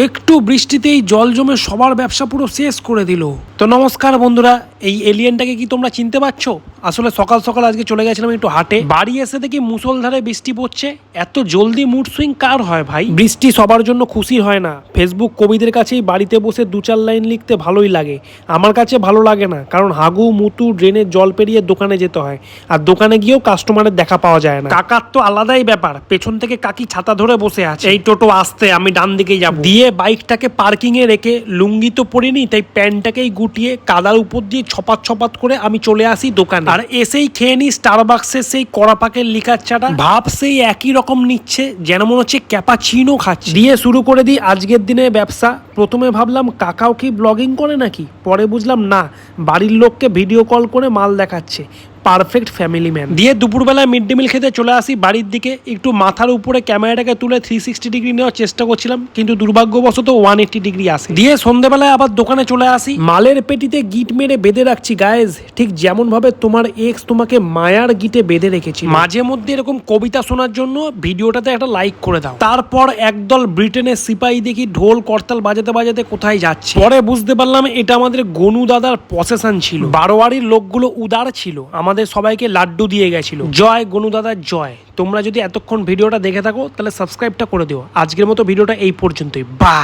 একটু বৃষ্টিতেই জল জমে সবার ব্যবসা পুরো শেষ করে দিল। তো নমস্কার বন্ধুরা, এই এলিয়েনটাকে কি তোমরা চিনতে পারছো? আসলে সকাল সকাল আজকে চলে গেছিলাম একটু হাটে, বাড়ি এসে দেখি মুষলধারে বৃষ্টি পড়ছে। এত জলদি মুড সুইং কার হয় ভাই? বৃষ্টি সবার জন্য খুশির হয় না। ফেসবুক কবিদের কাছেই বাড়িতে বসে 2-4 লাইন লিখতে ভালোই লাগে, আমার কাছে ভালো লাগে না, কারণ হাগু মুতু ড্রেনের জল পেরিয়ে দোকানে যেতে হয়, আর দোকানে গিয়েও কাস্টমারের দেখা পাওয়া যায় না। কাকার তো আলাদাই ব্যাপার, পেছন থেকে কাকি ছাতা ধরে বসে আছে, এই টোটো আসতে আমি ডান দিকেই যাব দিয়ে বাইকটাকে পার্কিং এ রেখে, লুঙ্গি তো পরিনি তাই প্যান্টটাকেই গুটিয়ে কাদার উপর দিয়ে ছপাত ছপাত করে আমি চলে আসি দোকানে। আর এসেই খেয়ে নি স্টারবাক্সের সেই কড়া পাকের লিকার চাটা, ভাব সেই একই রকম নিচ্ছে যেন মনে হচ্ছে ক্যাপাচিনো খাচ্ছে। দিয়ে শুরু করে দিই আজকের দিনের ব্যবসা। প্রথমে ভাবলাম কাকাও কি ব্লগিং করে নাকি, পরে বুঝলাম না, বাড়ির লোককে ভিডিও কল করে মাল দেখাচ্ছে। Perfect family man. দিয়ে দুপুরবেলায় মিড ডে মিল খেতে চলে আসি বাড়ির দিকে। একটু মাথার উপরে ক্যামেরাটাকে তুলে 360 ডিগ্রি নেওয়ার চেষ্টা করছিলাম, কিন্তু দুর্ভাগ্যবশত 180 ডিগ্রি আসে। দিয়ে সন্ধ্যেবেলায় আবার দোকানে চলে আসি, মালের পেটিতে গিট মেরে বেঁধে রাখছি গায়েজ, ঠিক যেমন ভাবে তোমার এক্স তোমাকে মায়ার গিটে বেঁধে রেখেছি। মাঝে মধ্যে এরকম কবিতা শোনার জন্য ভিডিওটাতে একটা লাইক করে দাও। তারপর একদল ব্রিটেনের সিপাহী দেখি ঢোল করতাল বাজাতে বাজাতে কোথায় যাচ্ছে। পরে বুঝতে পারলাম এটা আমাদের গনু দাদার পসেশন ছিল। বারোয়ারির লোকগুলো উদার ছিল, আমাদের সবাইকে লাড্ডু দিয়ে গেছিল। জয় গনু দাদার জয়। তোমরা যদি এতক্ষণ ভিডিওটা দেখে থাকো তাহলে সাবস্ক্রাইবটা করে দিও। আজকের মতো ভিডিওটা এই পর্যন্তই। বাই।